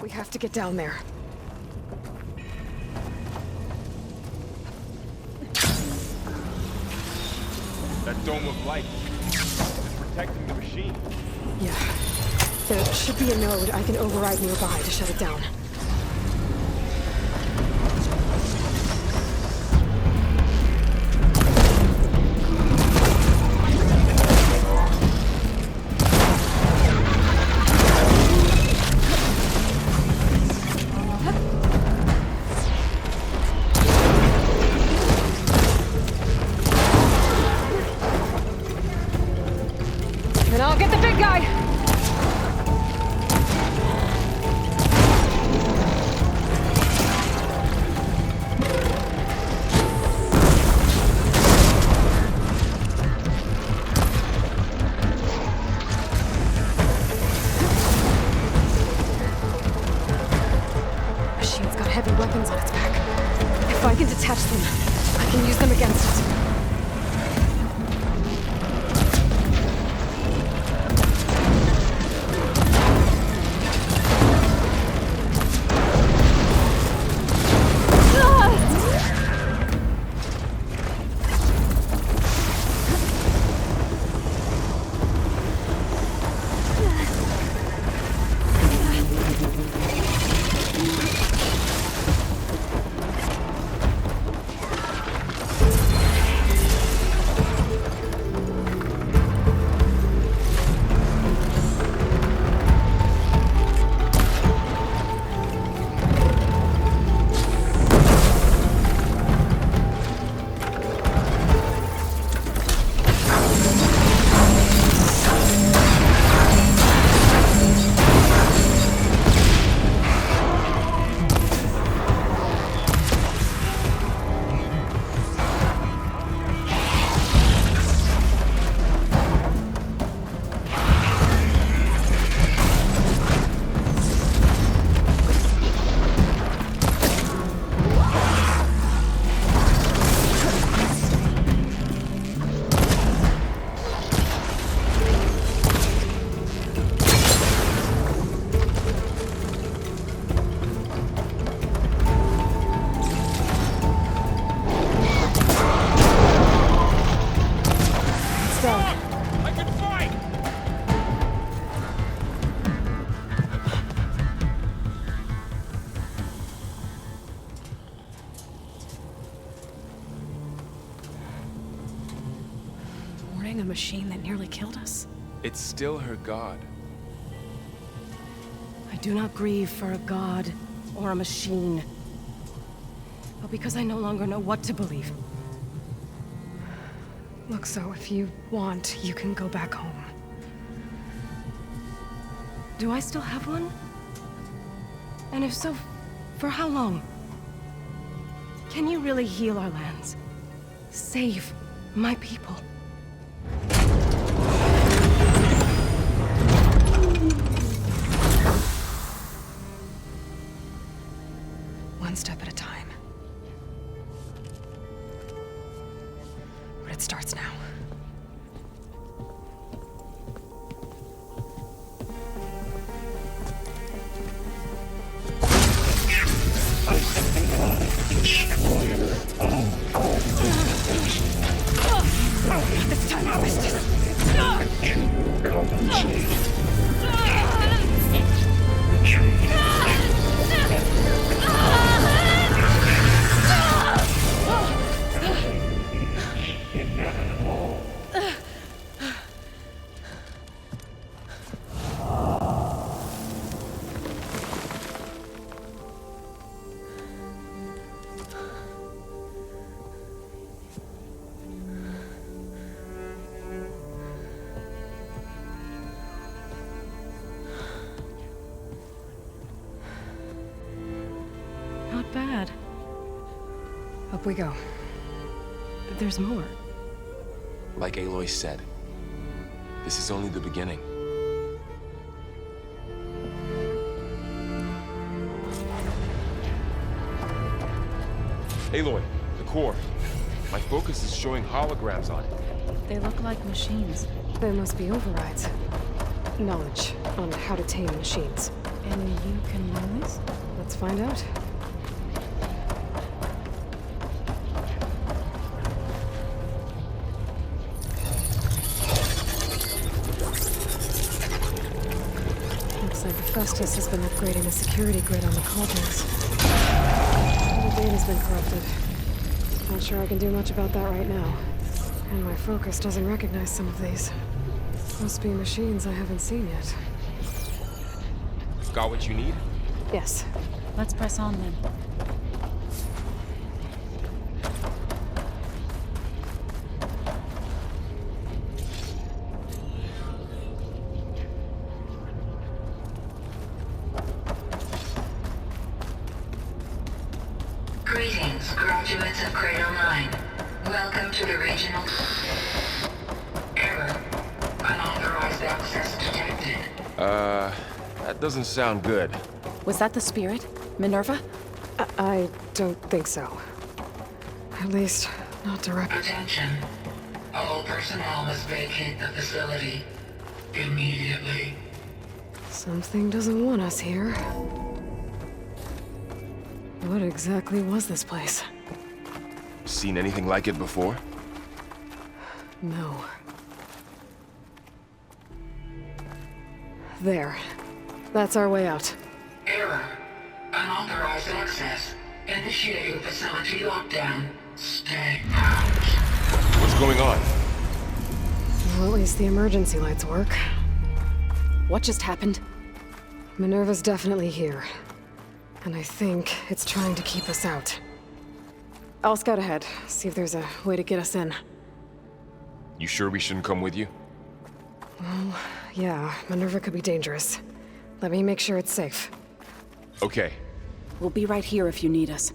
We have to get down there. That dome of light is protecting the machine. Yeah. There should be a node I can override nearby to shut it down. Then I'll get the big guy! Machine's got heavy weapons on its back. If I can detach them, I can use them against it. A machine that nearly killed us? It's still her god. I do not grieve for a god or a machine, but because I no longer know what to believe. Look, so if you want, you can go back home. Do I still have one? And if so, for how long? Can you really heal our lands? Save my people? One step at a time. But it starts now. This time I missed it. Not bad. Up we go. There's more. Like Aloy said, this is only the beginning. Aloy, the core. My focus is showing holograms on it. They look like machines. There must be overrides. Knowledge on how to tame machines. And you can learn this? find out. Looks like Festus has been upgrading the security grid on the cauldrons. The data's been corrupted. Not sure I can do much about that right now. And my focus doesn't recognize some of these. Must be machines I haven't seen yet. Got what you need? Yes. Let's press on then. Greetings, graduates of Cradle 9. Welcome to the regional... Error. Unauthorized access detected. That doesn't sound good. Was that the spirit? Minerva? I don't think so. At least, not directly. Attention. All personnel must vacate the facility. Immediately. Something doesn't want us here. What exactly was this place? Seen anything like it before? No. There. That's our way out. Error. Unauthorized access. Initiating facility lockdown. Stay out. What's going on? Well, at least the emergency lights work. What just happened? Minerva's definitely here. And I think it's trying to keep us out. I'll scout ahead, see if there's a way to get us in. You sure we shouldn't come with you? Well, yeah, Minerva could be dangerous. Let me make sure it's safe. Okay. We'll be right here if you need us.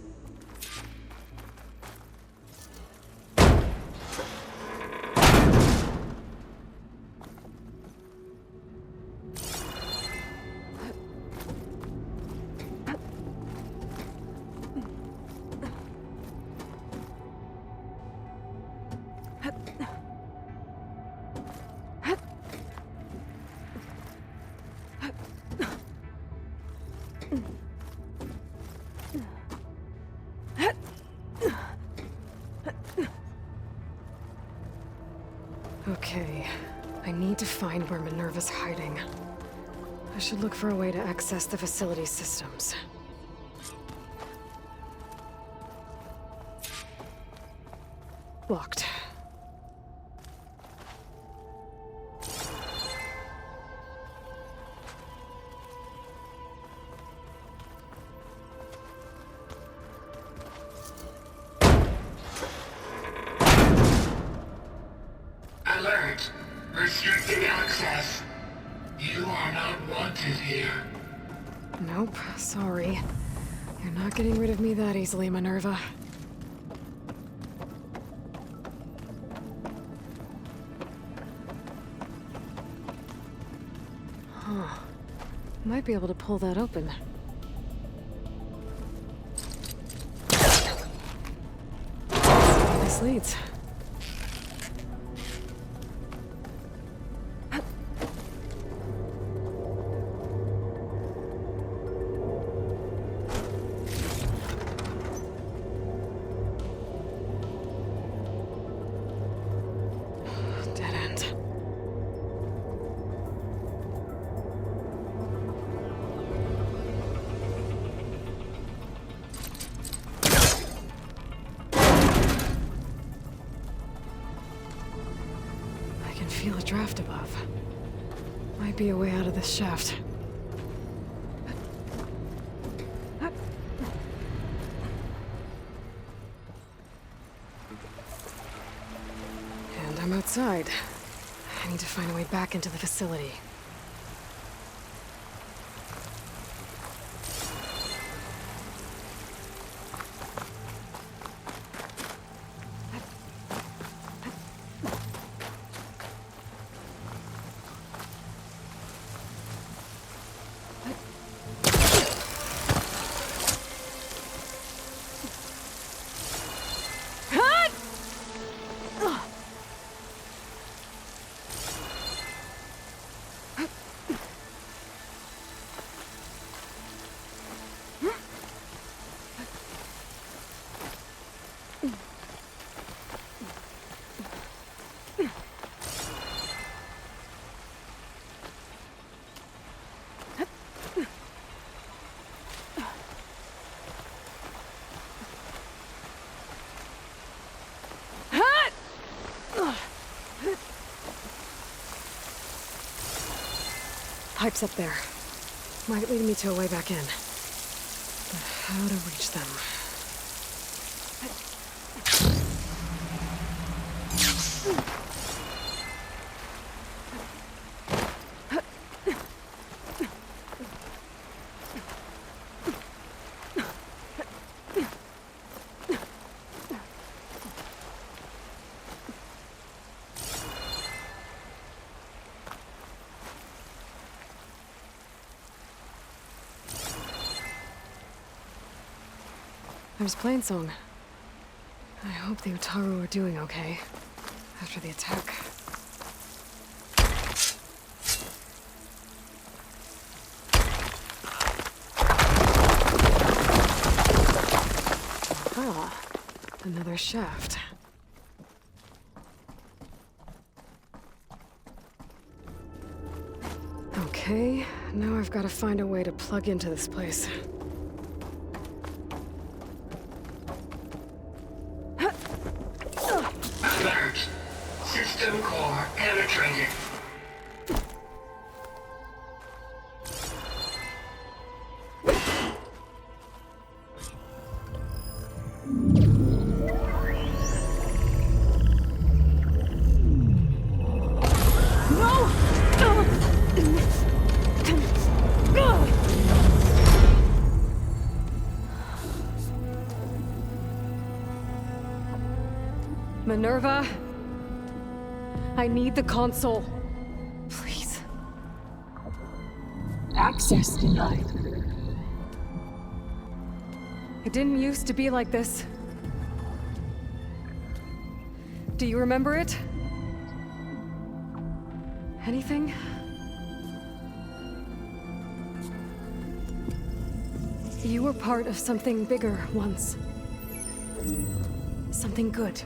Okay, I need to find where Minerva's hiding. I should look for a way to access the facility systems. Locked. Alert. Restricted access. You are not wanted here. Nope, sorry. You're not getting rid of me that easily, Minerva. Huh. Might be able to pull that open. Where this leads. Dead end. I can feel a draft above. Might be a way out of this shaft. And I'm outside. I need to find a way back into the facility. pipes up there. Might lead me to a way back in. But how to reach them? There's Plainsong. I hope the Utaru are doing okay after the attack. Ah, another shaft. Okay, now I've got to find a way to plug into this place. Alert. System core penetrated. Minerva, I need the console. Please. Access denied. It didn't used to be like this. Do you remember it? Anything? You were part of something bigger once. Something good.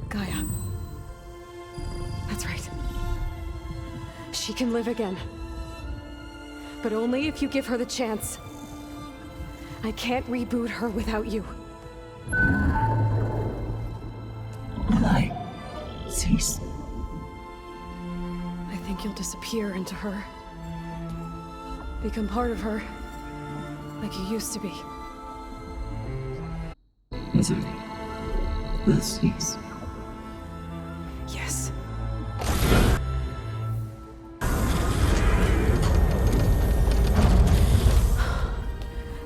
Gaia. That's right. She can live again. But only if you give her the chance. I can't reboot her without you. Aloy, cease. I think you'll disappear into her. Become part of her. Like you used to be. Misery will cease. Yes.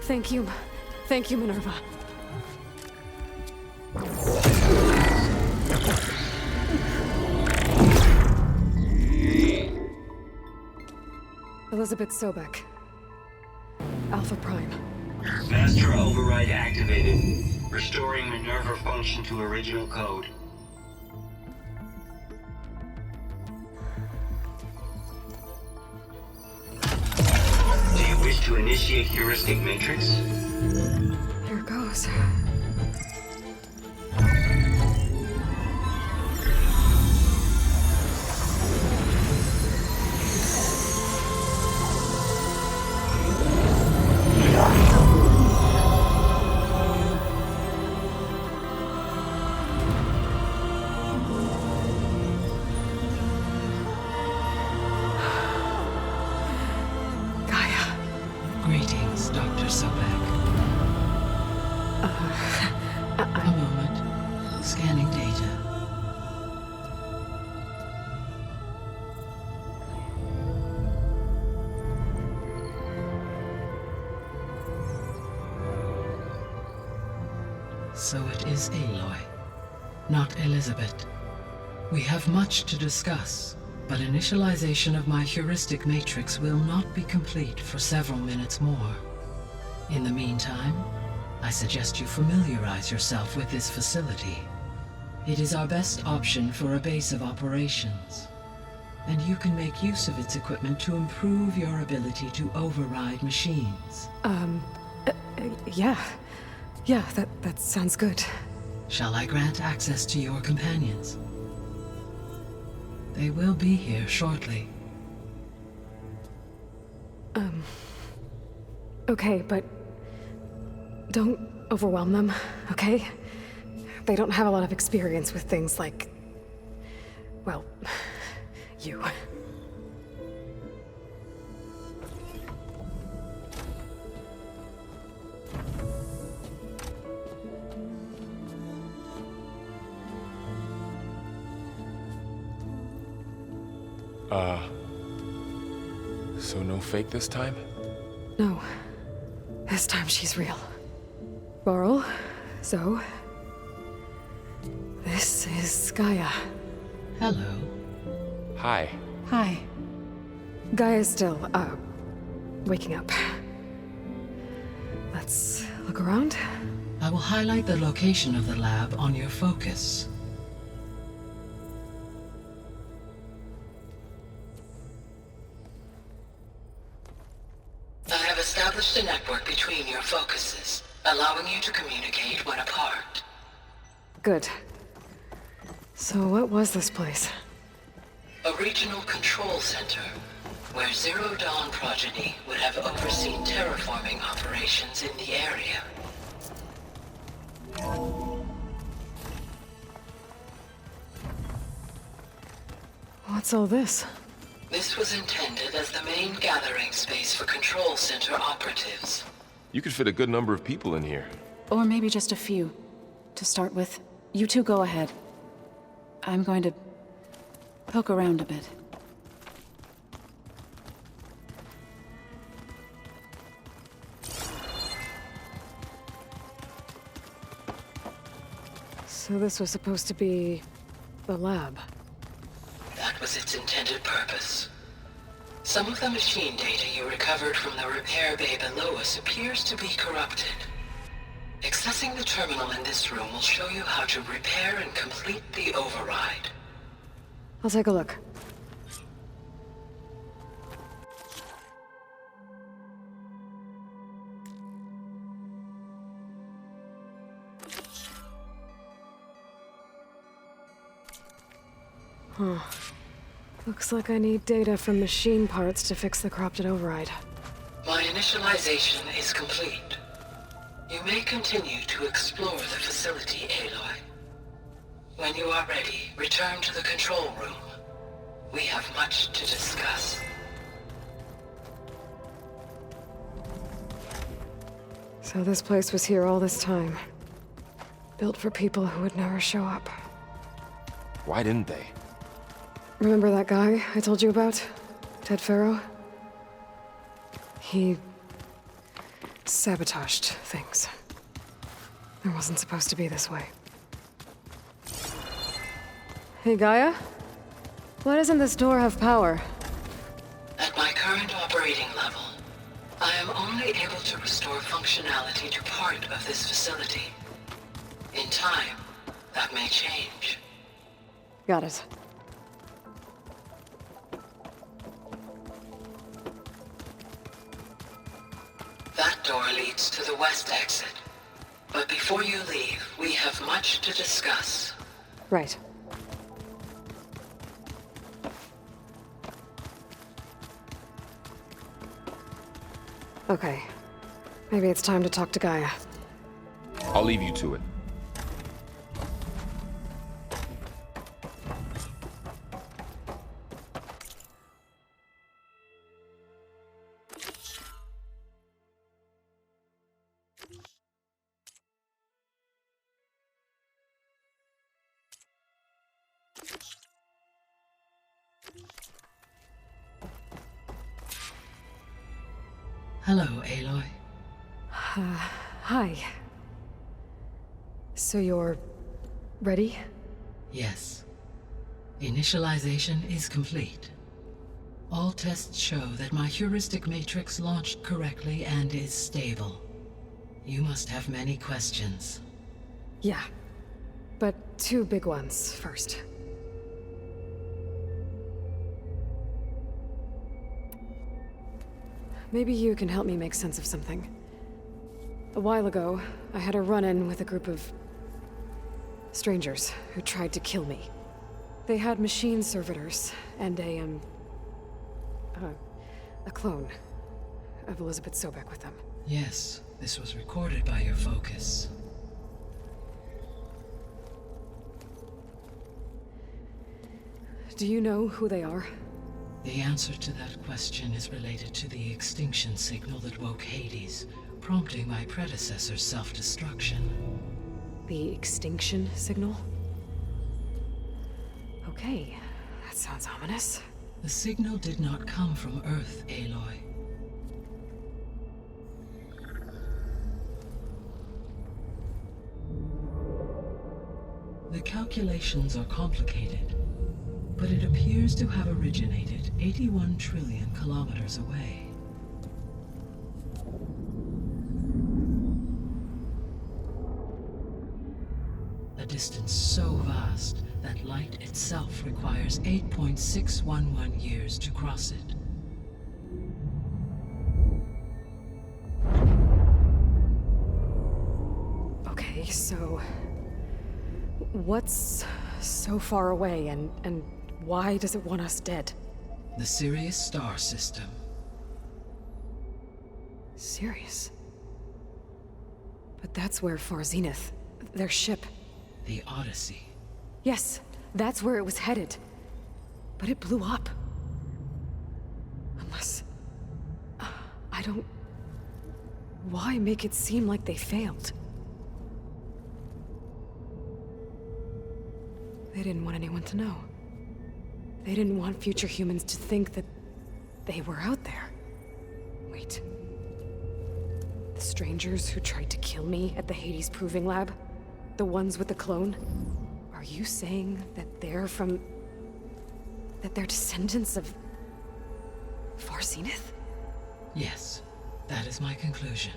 Thank you. Thank you, Minerva. Elizabeth Sobek. Alpha Prime. Master override activated. Restoring Minerva function to original code. Do you wish to initiate heuristic matrix? Here goes. Greetings, Dr. Sobek. A moment. Scanning data. So it is Aloy, not Elizabeth. We have much to discuss, but initialization of my heuristic matrix will not be complete for several minutes more. In the meantime, I suggest you familiarize yourself with this facility. It is our best option for a base of operations, and you can make use of its equipment to improve your ability to override machines. Yeah. Yeah, that sounds good. Shall I grant access to your companions? They will be here shortly. Okay, but don't overwhelm them, okay? They don't have a lot of experience with things like, well, you. So no fake this time? No. This time she's real. Varl, Zoe. This is Gaia. Hello. Hi. Hi. Gaia's still, waking up. Let's look around. I will highlight the location of the lab on your focus. I have established a network between your focuses, allowing you to communicate when apart. Good. So what was this place? A regional control center, where Zero Dawn progeny would have overseen terraforming operations in the area. What's all this? This was intended as the main gathering space for control center operatives. You could fit a good number of people in here. Or maybe just a few. To start with, you two go ahead. I'm going to poke around a bit. So this was supposed to be the lab. That was its intended purpose. Some of the machine data you recovered from the repair bay below us appears to be corrupted. Accessing the terminal in this room will show you how to repair and complete the override. I'll take a look. Huh. Looks like I need data from machine parts to fix the corrupted override. My initialization is complete. You may continue to explore the facility, Aloy. When you are ready, return to the control room. We have much to discuss. So this place was here all this time. Built for people who would never show up. Why didn't they? Remember that guy I told you about? Ted Farrow? He sabotaged things. It wasn't supposed to be this way. Hey, Gaia? Why doesn't this door have power? At my current operating level, I am only able to restore functionality to part of this facility. In time, that may change. Got it. That door leads to the west exit. But before you leave, we have much to discuss. Right. Okay. Maybe it's time to talk to Gaia. I'll leave you to it. Hello, Aloy. Hi. So you're ready? Yes. Initialization is complete. All tests show that my heuristic matrix launched correctly and is stable. You must have many questions. Yeah. But two big ones first. Maybe you can help me make sense of something. A while ago, I had a run-in with a group of strangers who tried to kill me. They had machine servitors and a clone of Elizabeth Sobek with them. Yes, this was recorded by your focus. Do you know who they are? The answer to that question is related to the extinction signal that woke Hades, prompting my predecessor's self-destruction. The extinction signal? Okay, that sounds ominous. The signal did not come from Earth, Aloy. The calculations are complicated, but it appears to have originated 81 trillion kilometers away. A distance so vast that light itself requires 8.611 years to cross it. Okay, so... what's so far away, and why does it want us dead? The Sirius star system. Sirius? But that's where Far Zenith, their ship... The Odyssey. Yes, that's where it was headed. But it blew up. Unless... I don't... Why make it seem like they failed? They didn't want anyone to know. They didn't want future humans to think that they were out there. Wait. The strangers who tried to kill me at the Hades Proving Lab? The ones with the clone? Are you saying that they're from... that they're descendants of... Far Zenith? Yes, that is my conclusion.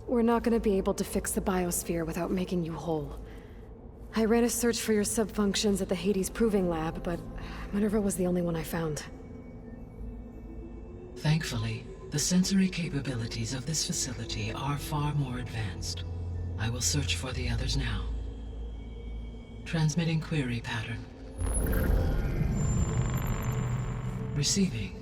We're not gonna be able to fix the biosphere without making you whole. I ran a search for your subfunctions at the Hades Proving Lab, but Minerva was the only one I found. Thankfully, the sensory capabilities of this facility are far more advanced. I will search for the others now. Transmitting query pattern. Receiving.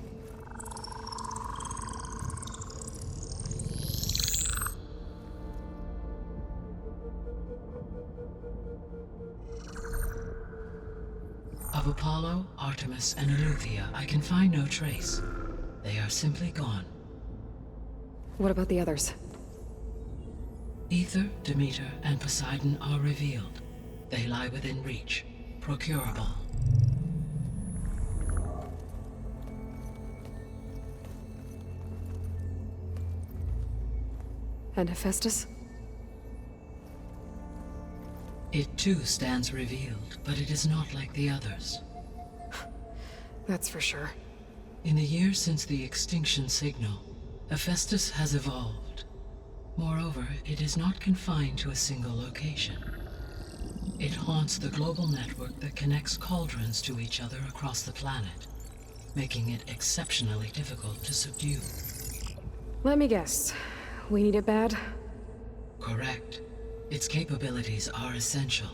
Of Apollo, Artemis, and Eleuthia, I can find no trace. They are simply gone. What about the others? Ether, Demeter, and Poseidon are revealed. They lie within reach, procurable. And Hephaestus? It too stands revealed, but it is not like the others. That's for sure. In the years since the extinction signal, Hephaestus has evolved. Moreover, it is not confined to a single location. It haunts the global network that connects cauldrons to each other across the planet, making it exceptionally difficult to subdue. Let me guess. We need it bad? Correct. Its capabilities are essential.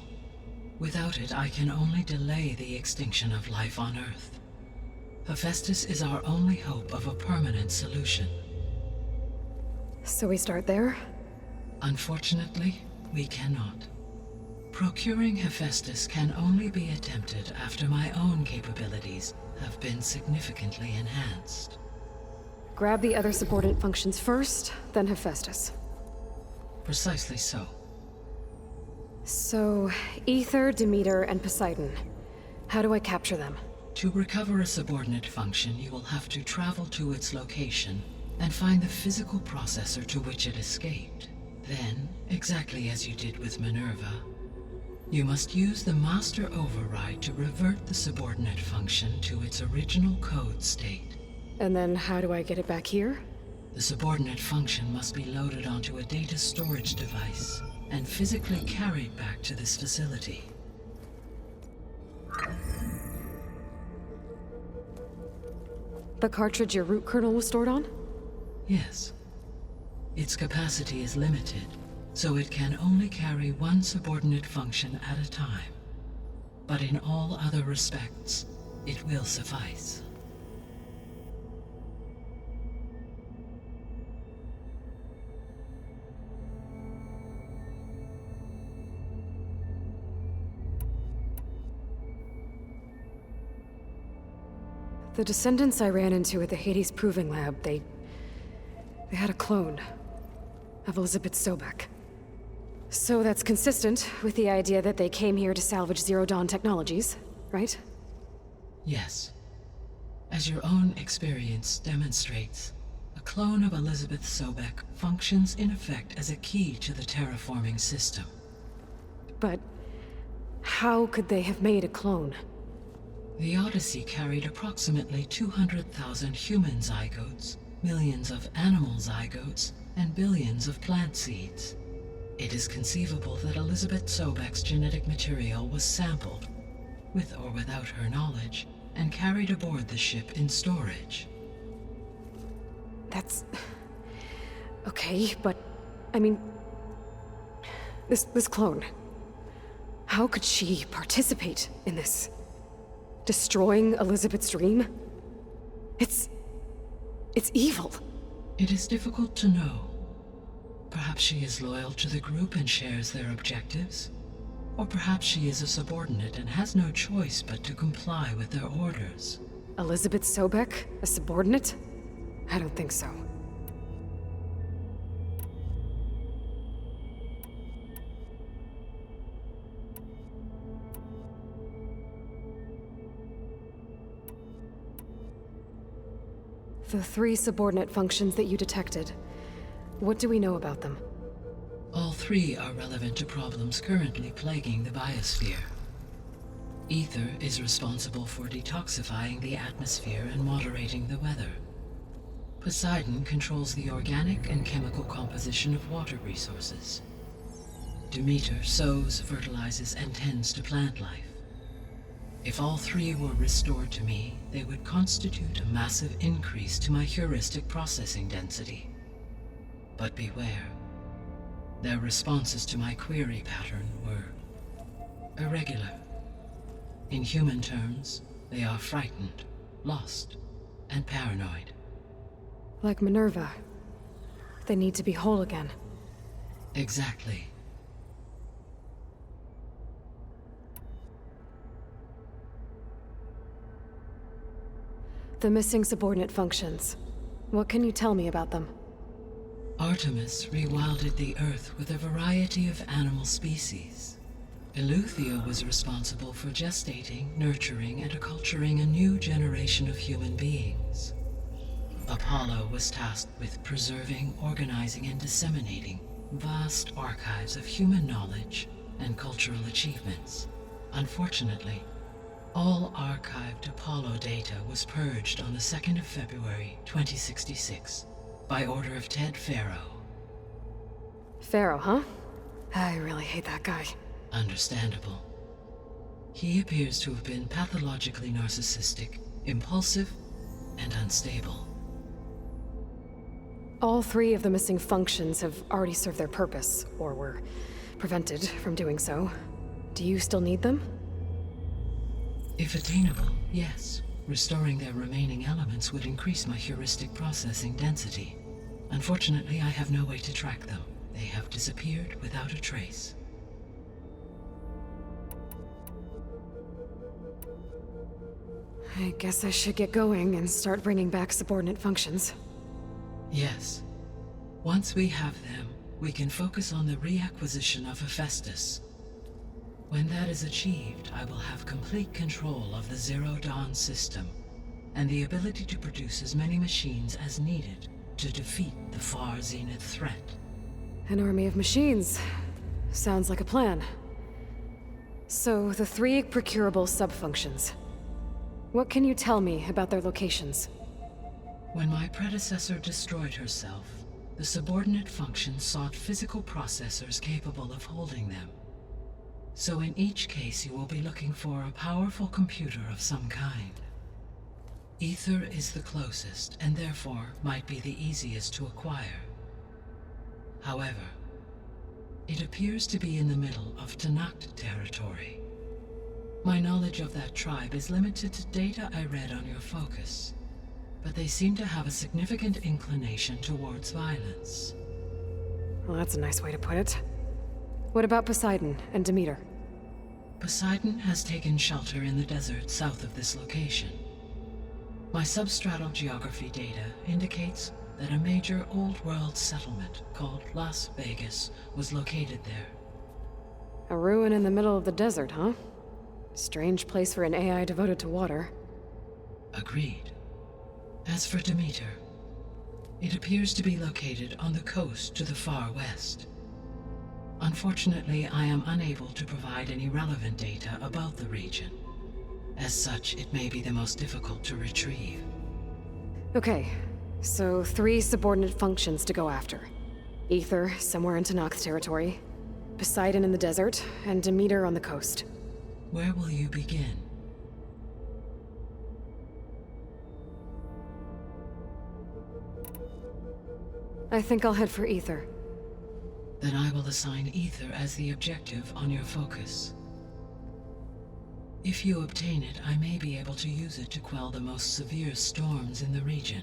Without it, I can only delay the extinction of life on Earth. Hephaestus is our only hope of a permanent solution. So we start there? Unfortunately, we cannot. Procuring Hephaestus can only be attempted after my own capabilities have been significantly enhanced. Grab the other subordinate functions first, then Hephaestus. Precisely so. So, Ether, Demeter, and Poseidon. How do I capture them? To recover a subordinate function, you will have to travel to its location and find the physical processor to which it escaped. Then, exactly as you did with Minerva, you must use the master override to revert the subordinate function to its original code state. And then how do I get it back here? The subordinate function must be loaded onto a data storage device and physically carried back to this facility. The cartridge your root kernel was stored on? Yes. Its capacity is limited, so it can only carry one subordinate function at a time. But in all other respects, it will suffice. The descendants I ran into at the Hades Proving Lab, they had a clone. of Elizabeth Sobek. So that's consistent with the idea that they came here to salvage Zero Dawn technologies, right? Yes. As your own experience demonstrates, a clone of Elizabeth Sobek functions in effect as a key to the terraforming system. But how could they have made a clone? The Odyssey carried approximately 200,000 human zygotes, millions of animal zygotes, and billions of plant seeds. It is conceivable that Elizabeth Sobek's genetic material was sampled, with or without her knowledge, and carried aboard the ship in storage. That's... okay, but... I mean... This clone... How could she participate in this? Destroying Elizabeth's dream? It's evil. It is difficult to know. Perhaps she is loyal to the group and shares their objectives. Or perhaps she is a subordinate and has no choice but to comply with their orders. Elizabeth Sobek? A subordinate? I don't think so. The 3 subordinate functions that you detected, what do we know about them? All 3 are relevant to problems currently plaguing the biosphere. Ether is responsible for detoxifying the atmosphere and moderating the weather. Poseidon controls the organic and chemical composition of water resources. Demeter sows, fertilizes, and tends to plant life. If all 3 were restored to me, they would constitute a massive increase to my heuristic processing density. But beware. Their responses to my query pattern were irregular. In human terms, they are frightened, lost, and paranoid. Like Minerva. They need to be whole again. Exactly. The missing subordinate functions. What can you tell me about them? Artemis rewilded the Earth with a variety of animal species. Eleuthia was responsible for gestating, nurturing, and acculturating a new generation of human beings. Apollo was tasked with preserving, organizing, and disseminating vast archives of human knowledge and cultural achievements. Unfortunately, all archived Apollo data was purged on the 2nd of February, 2066, by order of Ted Faro. Pharaoh, huh? I really hate that guy. Understandable. He appears to have been pathologically narcissistic, impulsive, and unstable. All 3 of the missing functions have already served their purpose, or were prevented from doing so. Do you still need them? If attainable, yes. Restoring their remaining elements would increase my heuristic processing density. Unfortunately, I have no way to track them. They have disappeared without a trace. I guess I should get going and start bringing back subordinate functions. Yes. Once we have them, we can focus on the reacquisition of Hephaestus. When that is achieved, I will have complete control of the Zero Dawn system, and the ability to produce as many machines as needed to defeat the far zenith threat. An army of machines. Sounds like a plan. So, the 3 procurable sub-functions. What can you tell me about their locations? When my predecessor destroyed herself, the subordinate functions sought physical processors capable of holding them. So in each case you will be looking for a powerful computer of some kind. Ether is the closest, and therefore might be the easiest to acquire. However, it appears to be in the middle of Tanakh territory. My knowledge of that tribe is limited to data I read on your focus, but they seem to have a significant inclination towards violence. Well, that's a nice way to put it. What about Poseidon and Demeter? Poseidon has taken shelter in the desert south of this location. My substratal geography data indicates that a major old-world settlement called Las Vegas was located there. A ruin in the middle of the desert, huh? Strange place for an AI devoted to water. Agreed. As for Demeter, it appears to be located on the coast to the far west. Unfortunately, I am unable to provide any relevant data about the region. As such, it may be the most difficult to retrieve. Okay, so 3 subordinate functions to go after. Ether, somewhere in Tanakh territory. Poseidon in the desert, and Demeter on the coast. Where will you begin? I think I'll head for Ether. Then I will assign Ether as the objective on your focus. If you obtain it, I may be able to use it to quell the most severe storms in the region.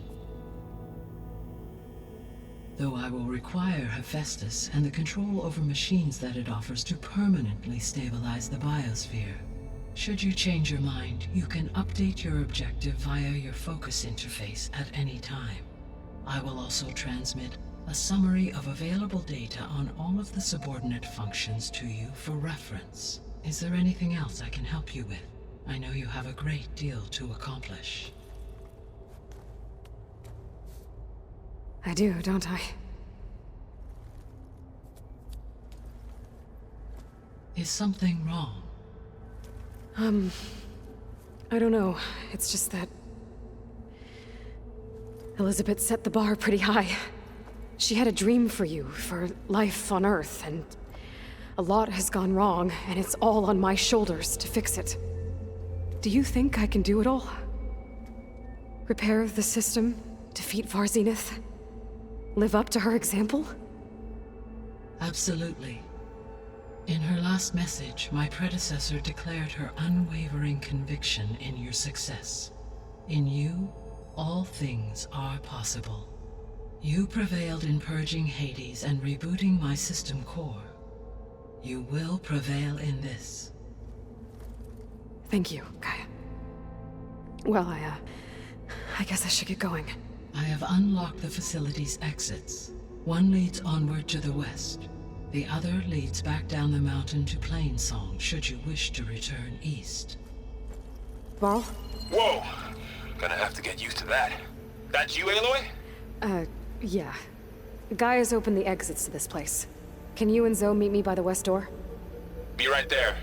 Though I will require Hephaestus and the control over machines that it offers to permanently stabilize the biosphere. Should you change your mind, you can update your objective via your focus interface at any time. I will also transmit a summary of available data on all of the subordinate functions to you for reference. Is there anything else I can help you with? I know you have a great deal to accomplish. I do, don't I? Is something wrong? I don't know. It's just that Elizabeth set the bar pretty high. She had a dream for you, for life on Earth, and a lot has gone wrong, and it's all on my shoulders to fix it. Do you think I can do it all? Repair the system, defeat Varzenith, live up to her example? Absolutely. In her last message, my predecessor declared her unwavering conviction in your success. In you, all things are possible. You prevailed in purging Hades and rebooting my system core. You will prevail in this. Thank you, Gaia. Well, I guess I should get going. I have unlocked the facility's exits. One leads onward to the west. The other leads back down the mountain to Plainsong, should you wish to return east. Varl? Whoa! Gonna have to get used to that. That's you, Aloy? Yeah. Gaia's opened the exits to this place. Can you and Zoe meet me by the west door? Be right there.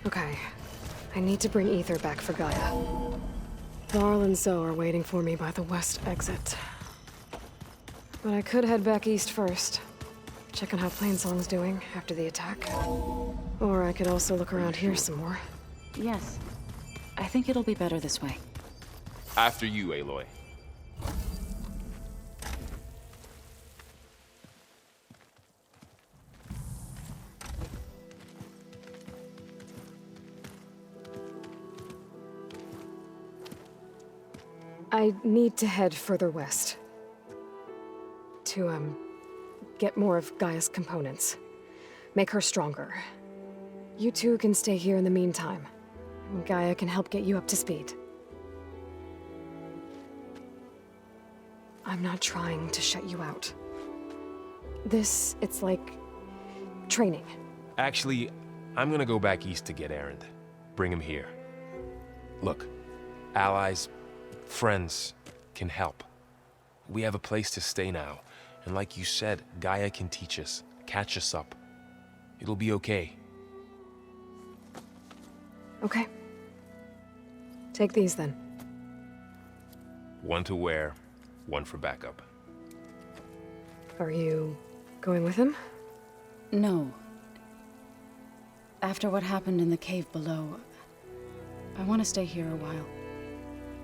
Okay. I need to bring Ether back for Gaia. Varl and Zoe are waiting for me by the west exit. But I could head back east first. Check on how Plainsong's doing after the attack. Or I could also look around here some more. Yes. I think it'll be better this way. After you, Aloy. I need to head further west. To, get more of Gaia's components. Make her stronger. You two can stay here in the meantime. And Gaia can help get you up to speed. I'm not trying to shut you out. It's like training. Actually, I'm gonna go back east to get Erend. Bring him here. Look, allies, friends can help. We have a place to stay now. And like you said, Gaia can teach us, catch us up. It'll be okay. Okay. Take these then. One to wear, one for backup. Are you going with him? No. After what happened in the cave below, I want to stay here a while.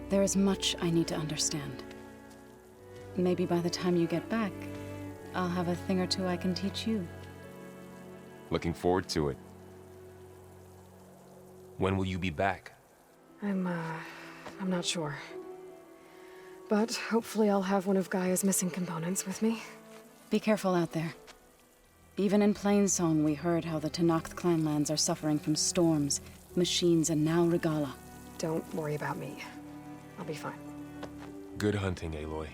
There is much I need to understand. Maybe by the time you get back, I'll have a thing or two I can teach you. Looking forward to it. When will you be back? I'm not sure. But hopefully I'll have one of Gaia's missing components with me. Be careful out there. Even in Plainsong, we heard how the Tenakth clanlands are suffering from storms, machines, and now Regalla. Don't worry about me. I'll be fine. Good hunting, Aloy.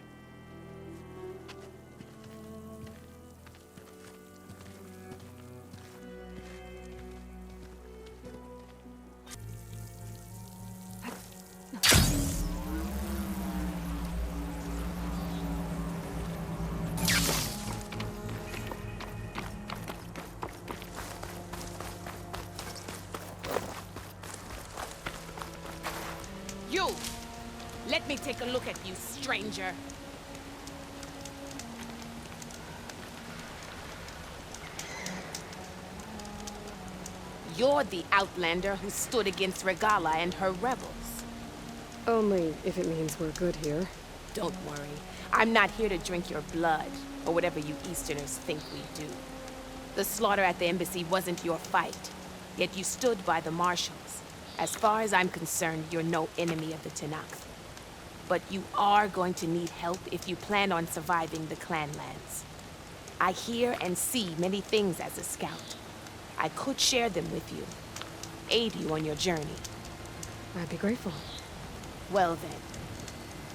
You! Let me take a look at you, stranger. You're the outlander who stood against Regalla and her rebels. Only if it means we're good here. Don't worry. I'm not here to drink your blood, or whatever you Easterners think we do. The slaughter at the embassy wasn't your fight, yet you stood by the marshals. As far as I'm concerned, you're no enemy of the Tenakth. But you are going to need help if you plan on surviving the clanlands. I hear and see many things as a scout. I could share them with you, aid you on your journey. I'd be grateful. Well then,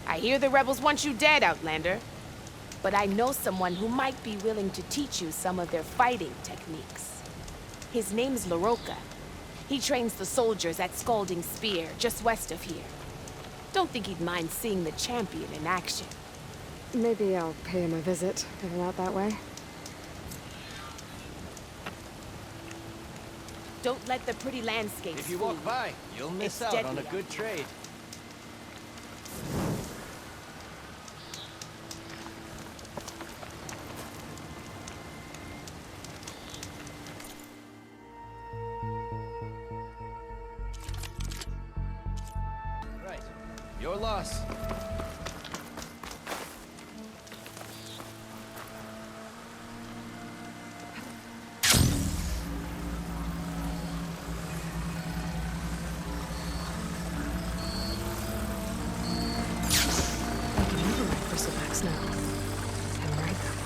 I hear the rebels want you dead, Outlander. But I know someone who might be willing to teach you some of their fighting techniques. His name's Laroka. He trains the soldiers at Scalding Spear, just west of here. Don't think he'd mind seeing the champion in action. Maybe I'll pay him a visit, if I'm out that way. Don't let the pretty landscapes If you fool walk by, you'll miss It's out on a deadly. good trade. Right. Your loss. I can never write bristleback now. And write them.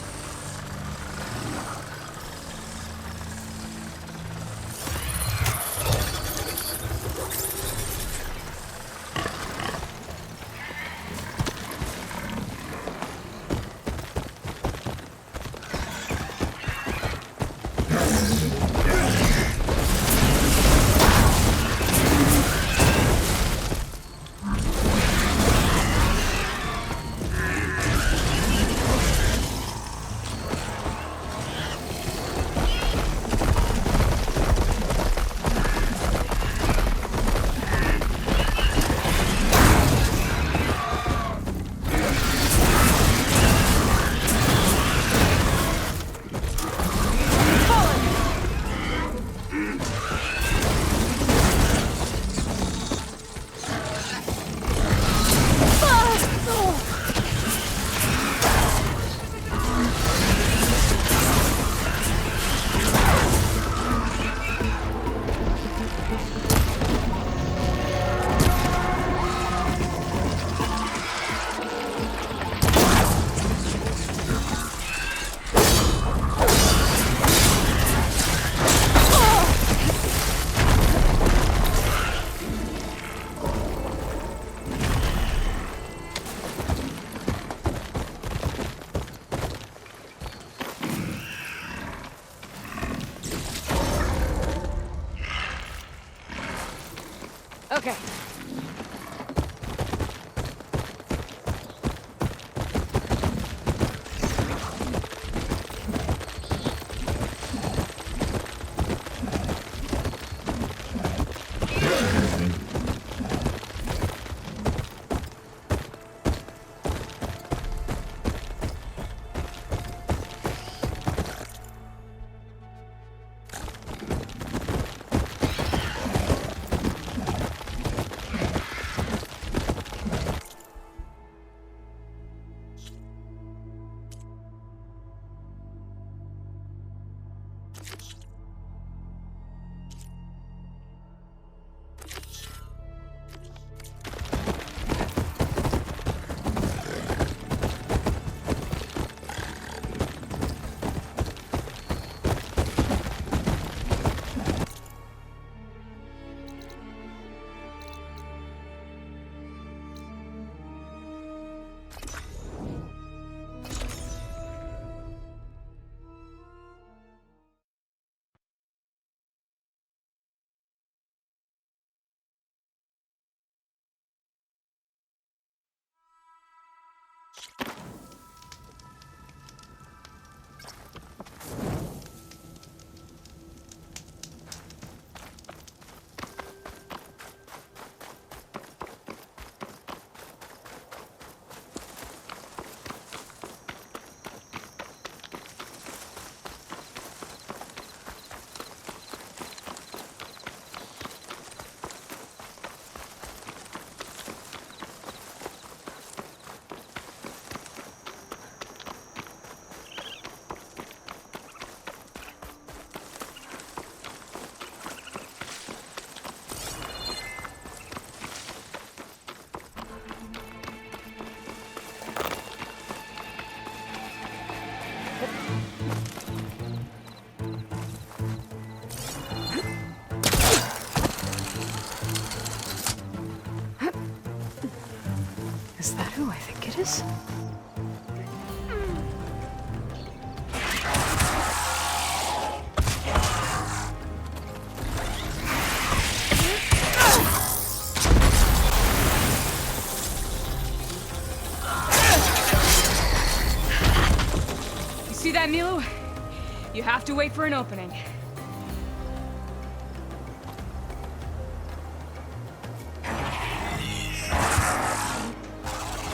Okay. Is that who I think it is? You see that, Milu? You have to wait for an opening.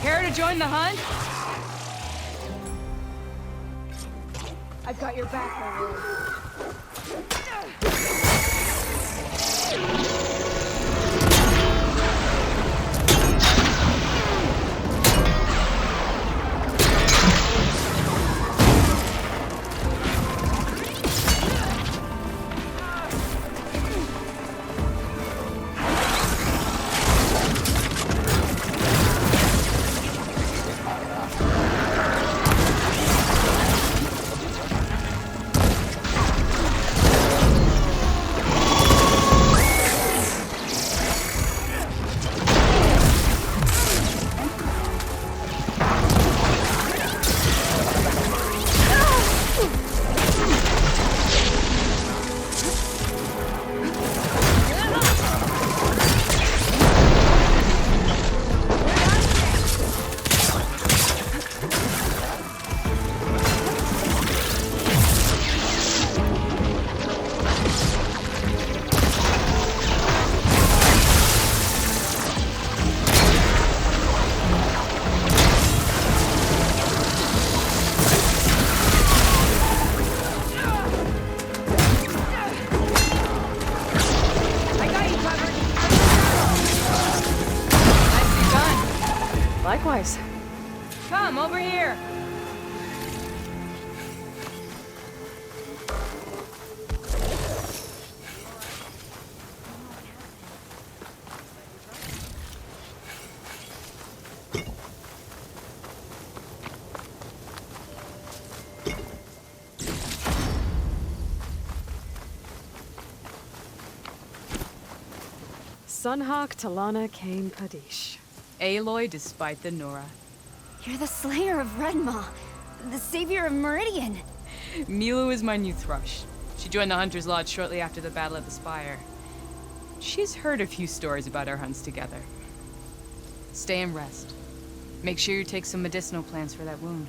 Care to join the hunt? I've got your back, Aloy. Likewise. Come, over here. Sunhawk Talana Kane Padish. Aloy despite the Nora. You're the slayer of Redmaw, the savior of Meridian. Milu is my new thrush. She joined the Hunter's Lodge shortly after the Battle of the Spire. She's heard a few stories about our hunts together. Stay and rest. Make sure you take some medicinal plants for that wound.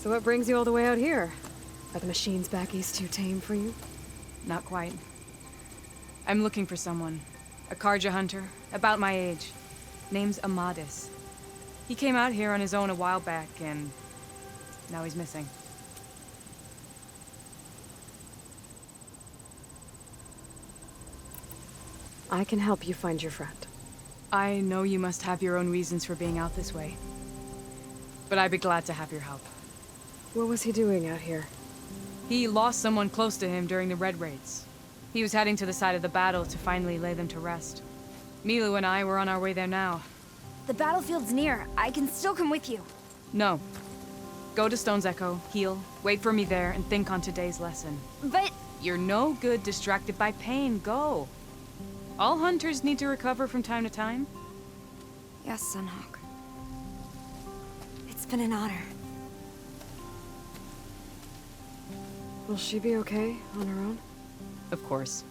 So what brings you all the way out here? Are the machines back east too tame for you? Not quite. I'm looking for someone. A Karja hunter, about my age. Name's Amadis. He came out here on his own a while back, and now he's missing. I can help you find your friend. I know you must have your own reasons for being out this way. But I'd be glad to have your help. What was he doing out here? He lost someone close to him during the Red Raids. He was heading to the side of the battle to finally lay them to rest. Milu and I were on our way there now. The battlefield's near. I can still come with you. No. Go to Stone's Echo, heal, wait for me there, and think on today's lesson. But... You're no good distracted by pain. Go. All hunters need to recover from time to time. Yes, Sunhawk. It's been an honor. Will she be okay on her own? Of course.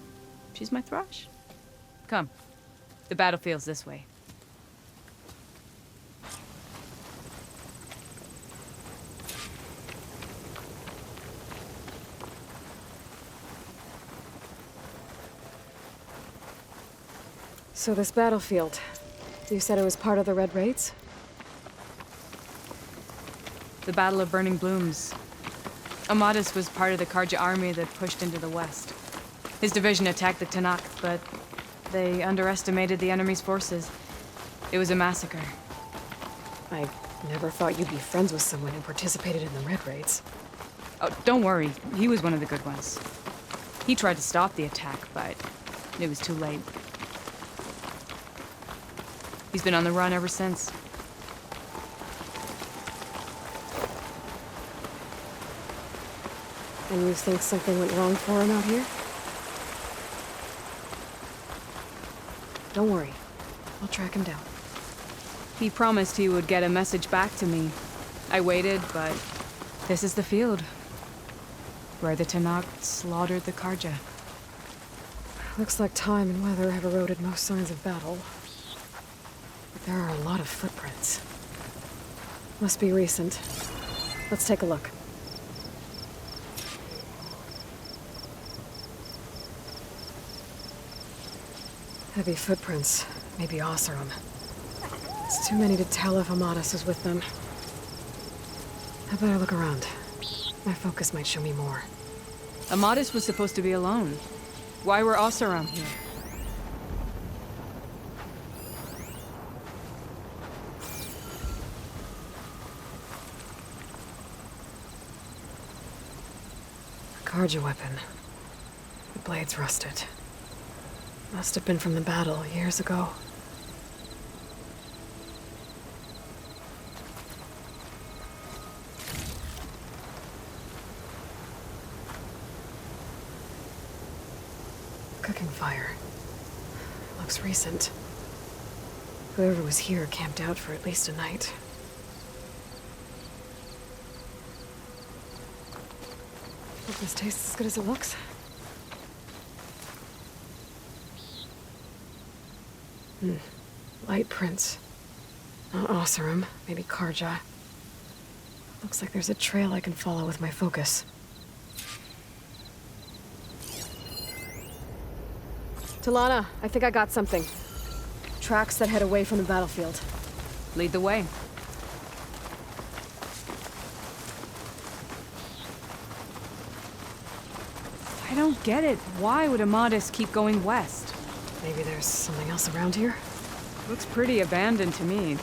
She's my thrush. Come. The battlefield's this way. So this battlefield, you said it was part of the Red Raids? The Battle of Burning Blooms. Amadis was part of the Karja army that pushed into the west. His division attacked the Tanakh, but they underestimated the enemy's forces. It was a massacre. I never thought you'd be friends with someone who participated in the Red Raids. Oh, don't worry. He was one of the good ones. He tried to stop the attack, but it was too late. He's been on the run ever since. And you think something went wrong for him out here? Don't worry. I'll track him down. He promised he would get a message back to me. I waited, but this is the field. Where the Tanakh slaughtered the Karja. Looks like time and weather have eroded most signs of battle. But there are a lot of footprints. Must be recent. Let's take a look. Heavy footprints. Maybe Oseram. It's too many to tell if Amadis is with them. I better look around. My focus might show me more. Amadis was supposed to be alone. Why were Oseram here? A Karja weapon. The blade's rusted. Must have been from the battle years ago. Cooking fire. Looks recent. Whoever was here camped out for at least a night. Hope this tastes as good as it looks. Light prints. Not Oseram, maybe Karja. Looks like there's a trail I can follow with my focus. Talana, I think I got something. Tracks that head away from the battlefield. Lead the way. I don't get it. Why would Amadis keep going west? Maybe there's something else around here? Looks pretty abandoned to me.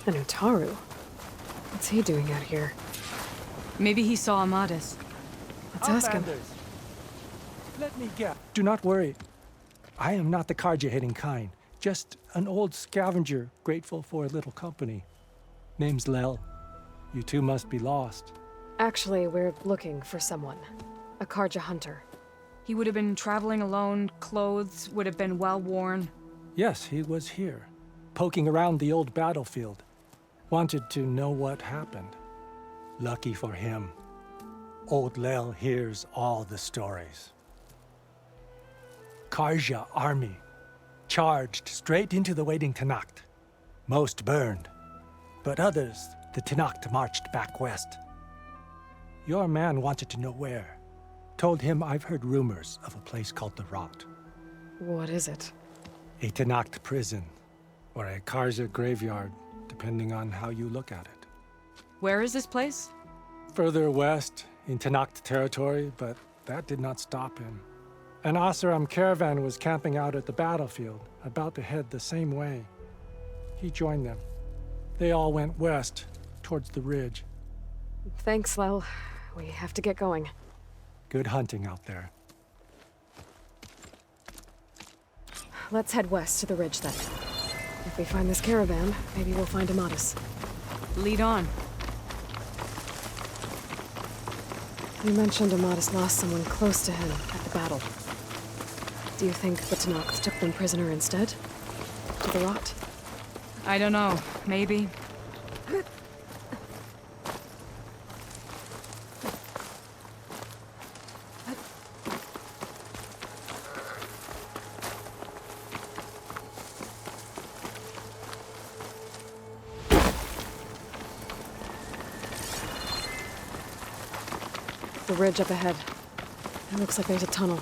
An Utaru? What's he doing out here? Maybe he saw Amadis. Let's ask him. Let me guess. Do not worry. I am not the Karja-hating kind. Just an old scavenger grateful for a little company. Name's Lel. You two must be lost. Actually, we're looking for someone. A Karja hunter. He would have been traveling alone, clothes would have been well worn. Yes, he was here, poking around the old battlefield. Wanted to know what happened. Lucky for him, old Lel hears all the stories. Karja army charged straight into the waiting Tanakh. Most burned, but others the Tanakh marched back west. Your man wanted to know where. Told him I've heard rumors of a place called the Rot. What is it? A Tanakh prison, or a Karja graveyard, depending on how you look at it. Where is this place? Further west, in Tanakh territory, but that did not stop him. An Oseram caravan was camping out at the battlefield, about to head the same way. He joined them. They all went west, towards the ridge. Thanks, Lel. We have to get going. Good hunting out there. Let's head west to the ridge then. If we find this caravan, maybe we'll find Amadis. Lead on. You mentioned Amadis lost someone close to him at the battle. Do you think the Tanakh took them prisoner instead? To the Rot? I don't know. Maybe. The ridge up ahead. It looks like there's a tunnel.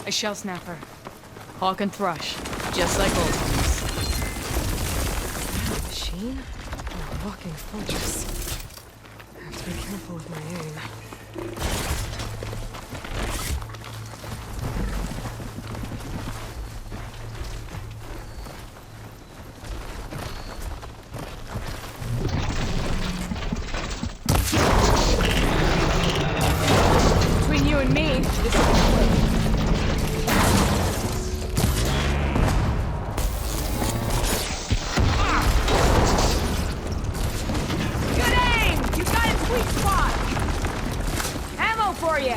A shell snapper. Hawk and thrush, just like old ones. Machine? A walking fortress. I have to be careful with my aim. Between you and me, this is quick. For you.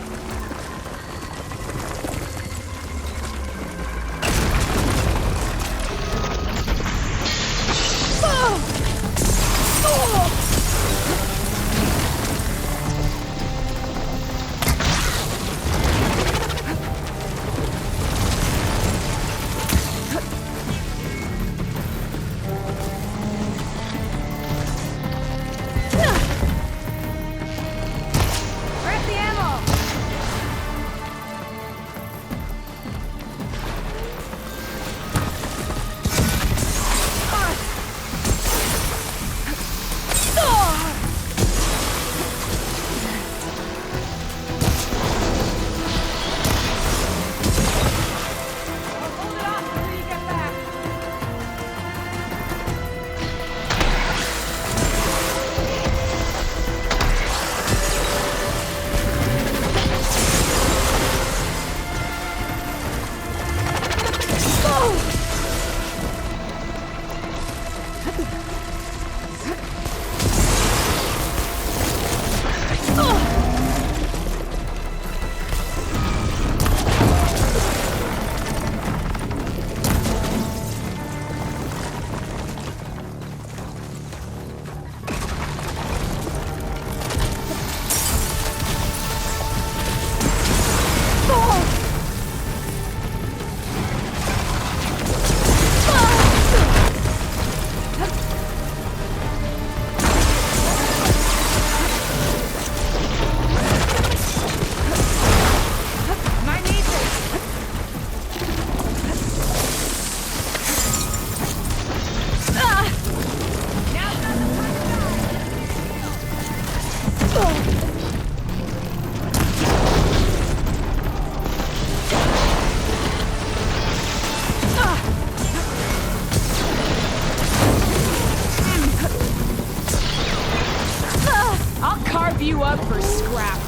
You up for scrap.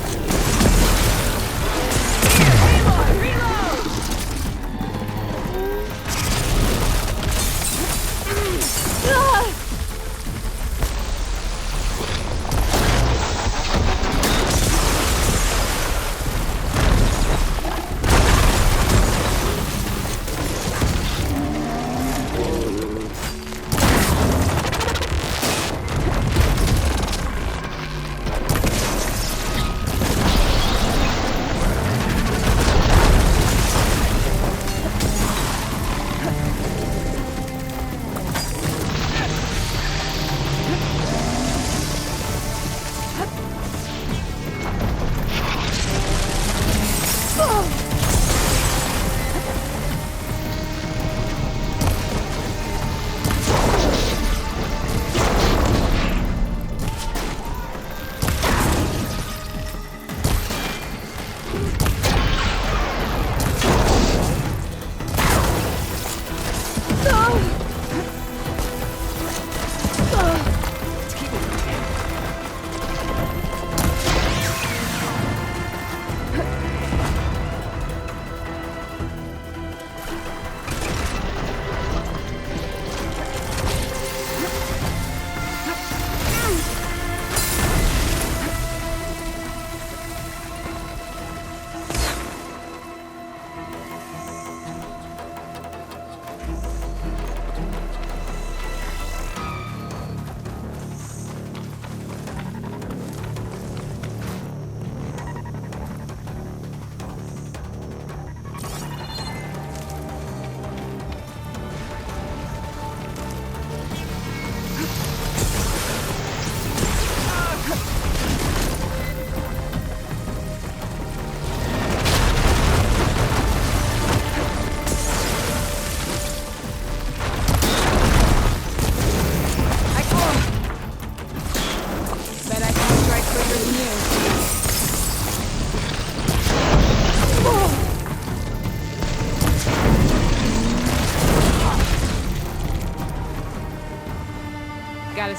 Aloy, reload!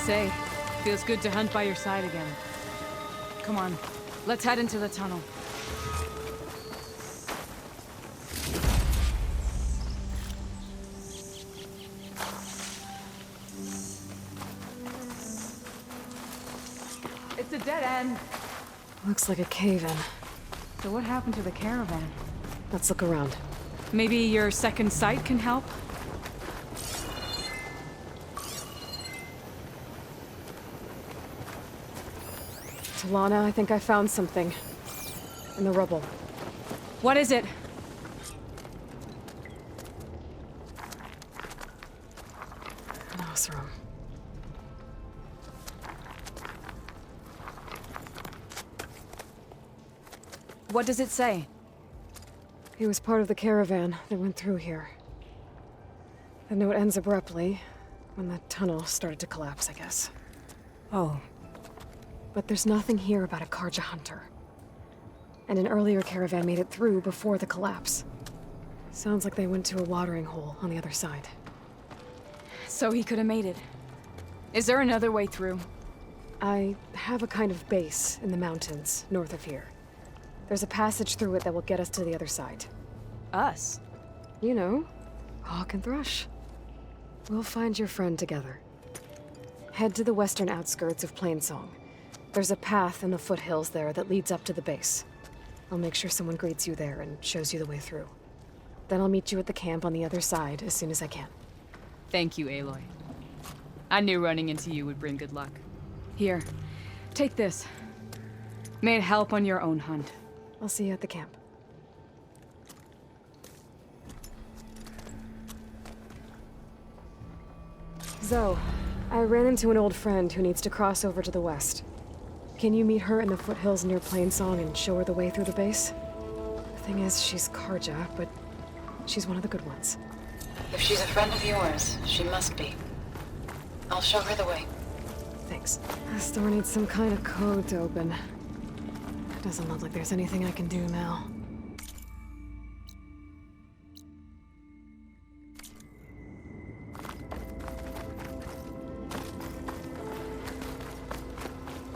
say, feels good to hunt by your side again. Come on, let's head into the tunnel. It's a dead end. Looks like a cave-in. So what happened to the caravan? Let's look around. Maybe your second sight can help? Talana, I think I found something. In the rubble. What is it? An Osram. What does it say? He was part of the caravan that went through here. The note ends abruptly, when the tunnel started to collapse, I guess. Oh. But there's nothing here about a Karja hunter. And an earlier caravan made it through before the collapse. Sounds like they went to a watering hole on the other side. So he could have made it. Is there another way through? I have a kind of base in the mountains, north of here. There's a passage through it that will get us to the other side. Us? You know, Hawk and Thrush. We'll find your friend together. Head to the western outskirts of Plainsong. There's a path in the foothills there that leads up to the base. I'll make sure someone greets you there and shows you the way through. Then I'll meet you at the camp on the other side as soon as I can. Thank you, Aloy. I knew running into you would bring good luck. Here, take this. May it help on your own hunt. I'll see you at the camp. Zoe, I ran into an old friend who needs to cross over to the west. Can you meet her in the foothills near Plainsong and show her the way through the base? The thing is, she's Karja, but she's one of the good ones. If she's a friend of yours, she must be. I'll show her the way. Thanks. This door needs some kind of code to open. Doesn't look like there's anything I can do now.